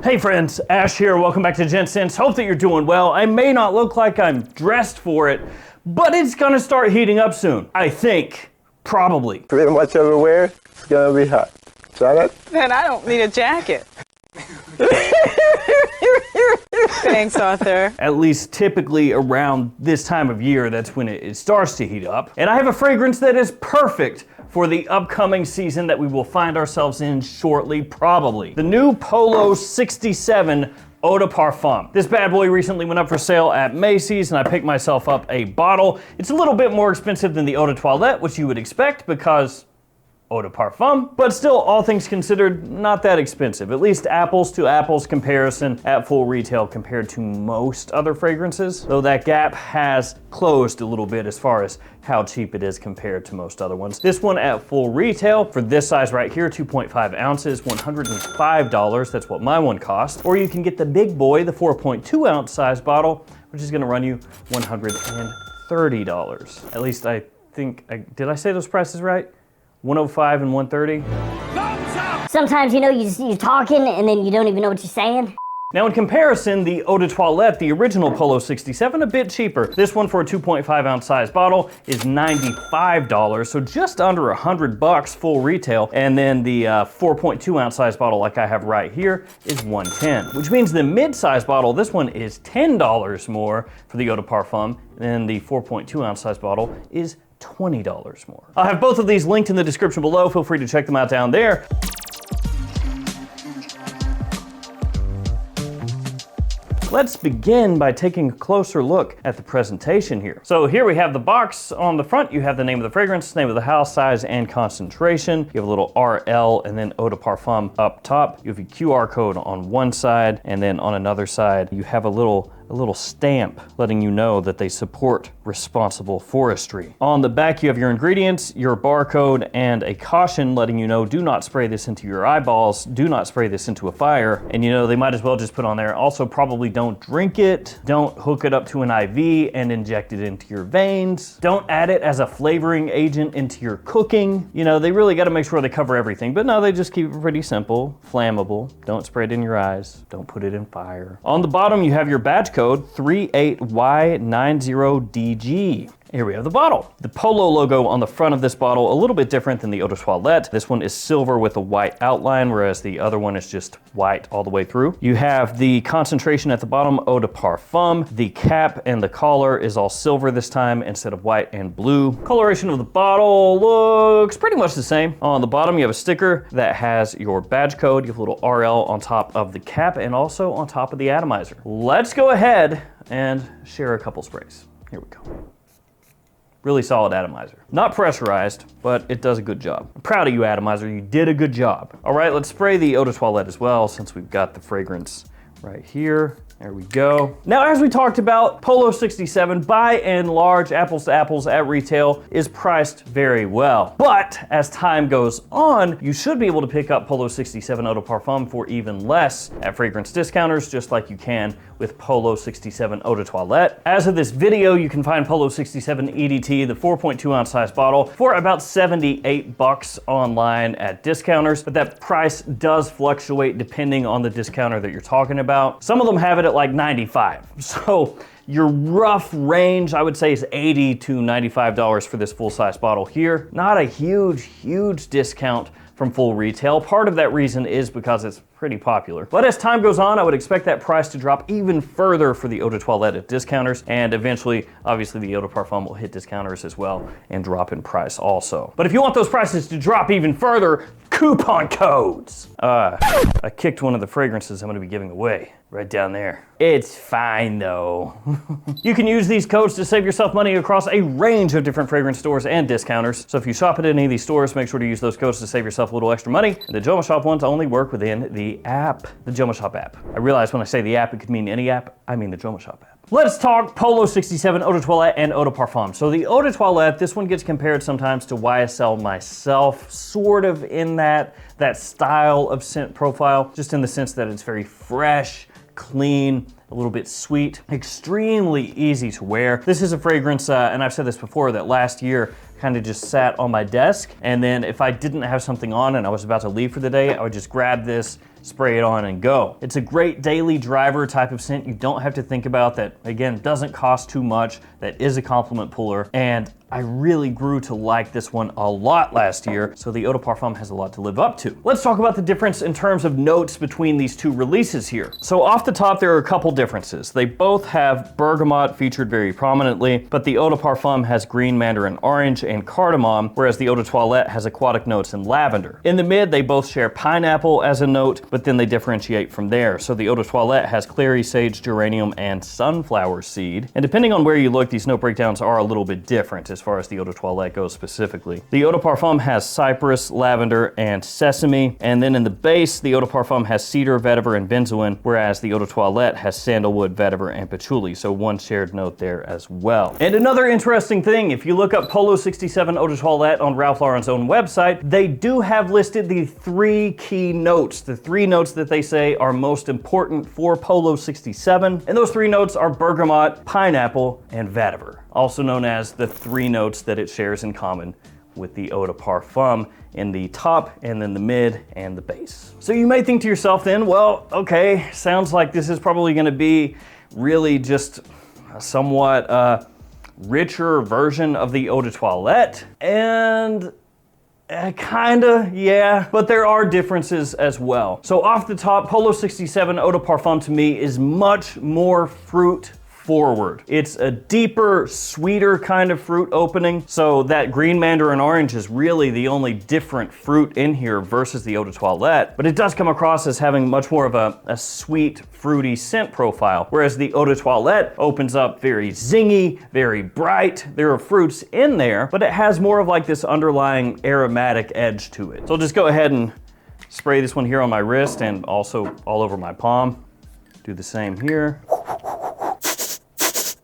Hey friends, Ash here. Welcome back to Gents. Hope that you're doing well. I may not look like I'm dressed for it, but it's gonna start heating up soon. I think. Probably. Pretty much everywhere, it's gonna be hot. Try that? Then I don't need a jacket. Thanks, Arthur. At least typically around this time of year, that's when it starts to heat up. And I have a fragrance that is perfect for the upcoming season that we will find ourselves in shortly, probably. The new Polo 67 Eau de Parfum. This bad boy recently went up for sale at Macy's and I picked myself up a bottle. It's a little bit more expensive than the Eau de Toilette, which you would expect because Eau de Parfum, but still, all things considered, not that expensive. At least apples to apples comparison at full retail compared to most other fragrances, though that gap has closed a little bit as far as how cheap it is compared to most other ones. This one at full retail, for this size right here, 2.5 ounces, $105. That's what my one cost. Or you can get the big boy, the 4.2 ounce size bottle, which is gonna run you $130. At least I think, did I say those prices right? 105 and 130. Sometimes, you're talking and then you don't even know what you're saying. Now in comparison, the Eau de Toilette, the original Polo 67, a bit cheaper. This one for a 2.5 ounce size bottle is $95, so just under $100 full retail. And then the 4.2 ounce size bottle like I have right here is $110, which means the mid-size bottle, this one is $10 more for the Eau de Parfum, and the 4.2 ounce size bottle is $20 more. I'll have both of these linked in the description below. Feel free to check them out down there. Let's begin by taking a closer look at the presentation here. So here we have the box. On the front, you have the name of the fragrance, name of the house, size, and concentration. You have a little RL and then Eau de Parfum up top. You have a QR code on one side, and then on another side, you have a little stamp letting you know that they support responsible forestry. On the back, you have your ingredients, your barcode, and a caution letting you know, do not spray this into your eyeballs, do not spray this into a fire. And they might as well just put on there, also probably don't drink it, don't hook it up to an IV and inject it into your veins, don't add it as a flavoring agent into your cooking. They really gotta make sure they cover everything, but no, they just keep it pretty simple, flammable, don't spray it in your eyes, don't put it in fire. On the bottom, you have your badge code, 38Y90DG. Here we have the bottle. The Polo logo on the front of this bottle, a little bit different than the Eau de Toilette. This one is silver with a white outline, whereas the other one is just white all the way through. You have the concentration at the bottom, Eau de Parfum. The cap and the collar is all silver this time instead of white and blue. Coloration of the bottle looks pretty much the same. On the bottom, you have a sticker that has your badge code. You have a little RL on top of the cap and also on top of the atomizer. Let's go ahead and share a couple sprays. Here we go. Really solid atomizer. Not pressurized, but it does a good job. I'm proud of you, atomizer. You did a good job. All right, let's spray the Eau de Toilette as well, since we've got the fragrance right here. There we go. Now, as we talked about, Polo 67, by and large, apples to apples at retail, is priced very well. But as time goes on, you should be able to pick up Polo 67 Eau de Parfum for even less at fragrance discounters, just like you can with Polo 67 Eau de Toilette. As of this video, you can find Polo 67 EDT, the 4.2 ounce size bottle, for about $78 online at discounters, but that price does fluctuate depending on the discounter that you're talking about. Some of them have it at like 95. So your rough range, I would say, is $80 to $95 for this full-size bottle here. Not a huge discount from full retail. Part of that reason is because it's pretty popular. But as time goes on, I would expect that price to drop even further for the Eau de Toilette at discounters, and eventually, obviously, the Eau de Parfum will hit discounters as well and drop in price also. But if you want those prices to drop even further, coupon codes. I kicked one of the fragrances I'm gonna be giving away right down there. It's fine though. You can use these codes to save yourself money across a range of different fragrance stores and discounters. So if you shop at any of these stores, make sure to use those codes to save yourself a little extra money. And the JOMASHOP ones only work within the app, the JOMASHOP app. I realize when I say the app, it could mean any app. I mean the JOMASHOP app. Let's talk Polo 67 Eau de Toilette and Eau de Parfum. So the Eau de Toilette, this one gets compared sometimes to YSL Myself, sort of in that style of scent profile, just in the sense that it's very fresh, clean, a little bit sweet, extremely easy to wear. This is a fragrance, and I've said this before, that last year kind of just sat on my desk, and then if I didn't have something on and I was about to leave for the day, I would just grab this spray it on and go. It's a great daily driver type of scent. You don't have to think about that. Again, doesn't cost too much. That is a compliment puller. And I really grew to like this one a lot last year, so the Eau de Parfum has a lot to live up to. Let's talk about the difference in terms of notes between these two releases here. So off the top, there are a couple differences. They both have bergamot featured very prominently, but the Eau de Parfum has green mandarin orange and cardamom, whereas the Eau de Toilette has aquatic notes and lavender. In the mid, they both share pineapple as a note, but then they differentiate from there. So the Eau de Toilette has clary, sage, geranium, and sunflower seed. And depending on where you look, these note breakdowns are a little bit different as far as the Eau de Toilette goes specifically. The Eau de Parfum has cypress, lavender, and sesame. And then in the base, the Eau de Parfum has cedar, vetiver, and benzoin, whereas the Eau de Toilette has sandalwood, vetiver, and patchouli. So one shared note there as well. And another interesting thing, if you look up Polo 67 Eau de Toilette on Ralph Lauren's own website, they do have listed the 3 key notes, the 3 notes that they say are most important for Polo 67. And those 3 notes are bergamot, pineapple, and vetiver, also known as the 3 notes that it shares in common with the Eau de Parfum in the top and then the mid and the base. So you may think to yourself then, well, okay, sounds like this is probably gonna be really just a somewhat richer version of the Eau de Toilette. And kinda, yeah, but there are differences as well. So off the top, Polo 67 Eau de Parfum to me is much more fruit forward. It's a deeper, sweeter kind of fruit opening. So that green mandarin orange is really the only different fruit in here versus the Eau de Toilette, but it does come across as having much more of a sweet, fruity scent profile, whereas the Eau de Toilette opens up very zingy, very bright. There are fruits in there, but it has more of like this underlying aromatic edge to it. So I'll just go ahead and spray this one here on my wrist and also all over my palm. Do the same here.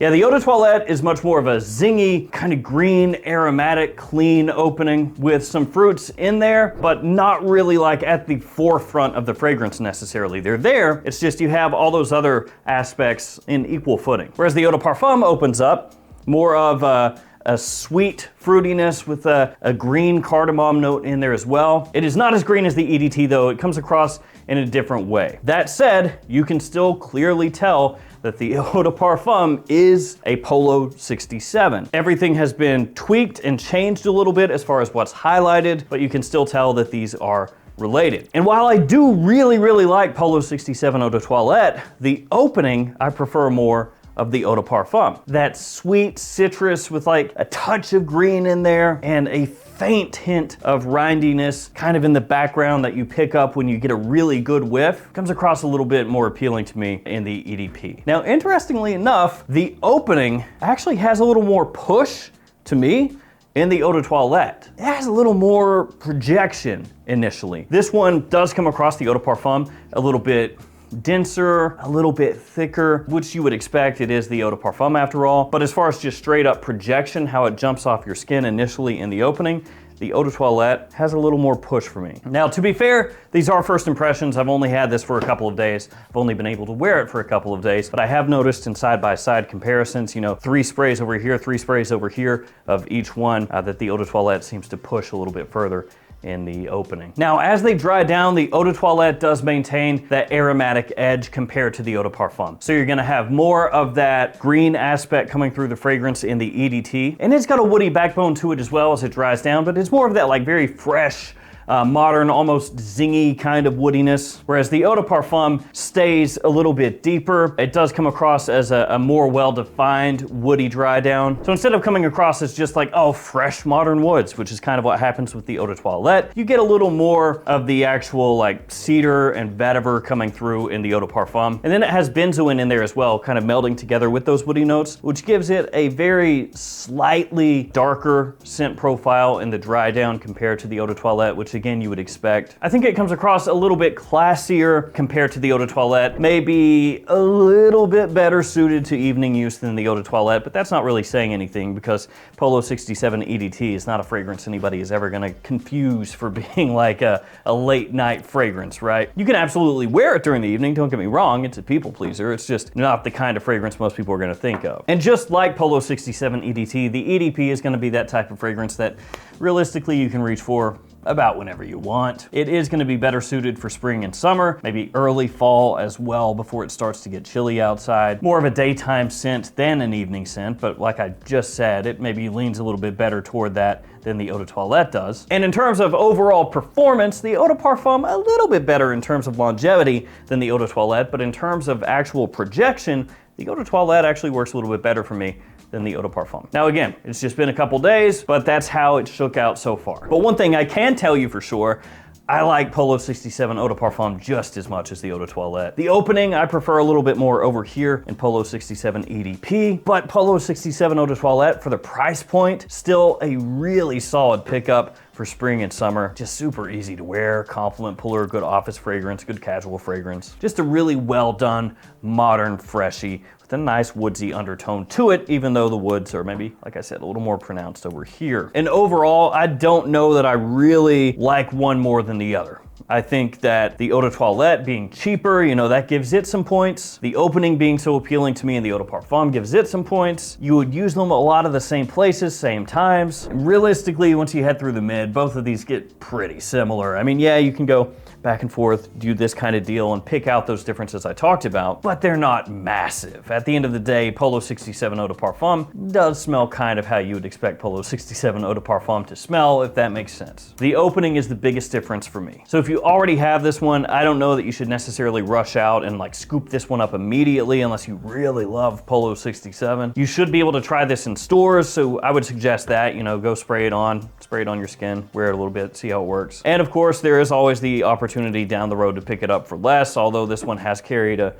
Yeah, the Eau de Toilette is much more of a zingy, kind of green, aromatic, clean opening with some fruits in there, but not really like at the forefront of the fragrance necessarily. They're there, it's just you have all those other aspects in equal footing. Whereas the Eau de Parfum opens up more of a sweet fruitiness with a green cardamom note in there as well. It is not as green as the EDT though, it comes across in a different way. That said, you can still clearly tell that the Eau de Parfum is a Polo 67. Everything has been tweaked and changed a little bit as far as what's highlighted, but you can still tell that these are related. And while I do really, really like Polo 67 Eau de Toilette, the opening I prefer more of the Eau de Parfum. That sweet citrus with like a touch of green in there and a faint hint of rindiness kind of in the background that you pick up when you get a really good whiff comes across a little bit more appealing to me in the EDP. Now, interestingly enough, the opening actually has a little more push to me in the Eau de Toilette. It has a little more projection initially. This one does come across the Eau de Parfum a little bit denser, a little bit thicker, which you would expect. It is the Eau de Parfum after all. But as far as just straight up projection, how it jumps off your skin initially in the opening, the Eau de Toilette has a little more push for me. Now, to be fair, these are first impressions. I've only had this for a couple of days. I've only been able to wear it for a couple of days, but I have noticed in side-by-side comparisons, 3 sprays over here, 3 sprays over here of each one, that the Eau de Toilette seems to push a little bit further in the opening. Now, as they dry down, the Eau de Toilette does maintain that aromatic edge compared to the Eau de Parfum. So you're gonna have more of that green aspect coming through the fragrance in the EDT. And it's got a woody backbone to it as well as it dries down, but it's more of that like very fresh, modern, almost zingy kind of woodiness, whereas the Eau de Parfum stays a little bit deeper. It does come across as a more well-defined woody dry down. So instead of coming across as just like, oh, fresh modern woods, which is kind of what happens with the Eau de Toilette, you get a little more of the actual like cedar and vetiver coming through in the Eau de Parfum. And then it has benzoin in there as well, kind of melding together with those woody notes, which gives it a very slightly darker scent profile in the dry down compared to the Eau de Toilette, which again you would expect. I think it comes across a little bit classier compared to the Eau de Toilette, maybe a little bit better suited to evening use than the Eau de Toilette, but that's not really saying anything because Polo 67 EDT is not a fragrance anybody is ever gonna confuse for being like a late night fragrance, right? You can absolutely wear it during the evening, don't get me wrong, it's a people pleaser, it's just not the kind of fragrance most people are gonna think of. And just like Polo 67 EDT, the EDP is gonna be that type of fragrance that realistically you can reach for about whenever you want. It is gonna be better suited for spring and summer, maybe early fall as well before it starts to get chilly outside. More of a daytime scent than an evening scent, but like I just said, it maybe leans a little bit better toward that than the Eau de Toilette does. And in terms of overall performance, the Eau de Parfum a little bit better in terms of longevity than the Eau de Toilette, but in terms of actual projection, the Eau de Toilette actually works a little bit better for me than the Eau de Parfum. Now again, it's just been a couple days, but that's how it shook out so far. But one thing I can tell you for sure, I like Polo 67 Eau de Parfum just as much as the Eau de Toilette. The opening I prefer a little bit more over here in Polo 67 EDP, but Polo 67 Eau de Toilette for the price point, still a really solid pickup for spring and summer. Just super easy to wear, compliment puller, good office fragrance, good casual fragrance. Just a really well done, modern freshie with a nice woodsy undertone to it, even though the woods are maybe, like I said, a little more pronounced over here. And overall, I don't know that I really like one more than the other. I think that the Eau de Toilette being cheaper, you know, that gives it some points. The opening being so appealing to me in the Eau de Parfum gives it some points. You would use them a lot of the same places, same times. Realistically, once you head through the mid, both of these get pretty similar. I mean, yeah, you can go back and forth, do this kind of deal and pick out those differences I talked about, but they're not massive. At the end of the day, Polo 67 Eau de Parfum does smell kind of how you would expect Polo 67 Eau de Parfum to smell, if that makes sense. The opening is the biggest difference for me. So if you already have this one, I don't know that you should necessarily rush out and like scoop this one up immediately unless you really love Polo 67. You should be able to try this in stores, so I would suggest that, you know, go spray it on your skin, wear it a little bit, see how it works. And of course, there is always the opportunity down the road to pick it up for less, although this one has carried a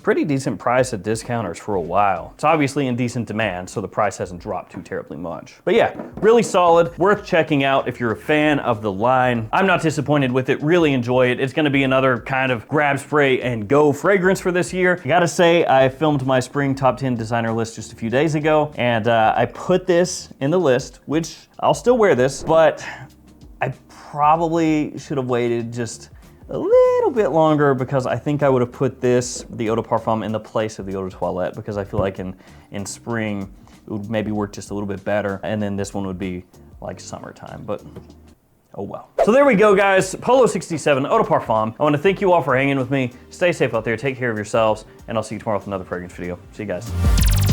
pretty decent price at discounters for a while. It's obviously in decent demand, so the price hasn't dropped too terribly much. But yeah, really solid, worth checking out if you're a fan of the line. I'm not disappointed with it, really enjoy it. It's gonna be another kind of grab, spray, and go fragrance for this year. I gotta say, I filmed my spring top 10 designer list just a few days ago, and I put this in the list, which I'll still wear this, but I probably should have waited just a little bit longer because I think I would have put this, the Eau de Parfum, in the place of the Eau de Toilette because I feel like in spring it would maybe work just a little bit better, and then this one would be like summertime, but oh well. So there we go, guys. Polo 67 Eau de Parfum. I want to thank you all for hanging with me. Stay safe out there, take care of yourselves, and I'll see you tomorrow with another fragrance video. See you guys.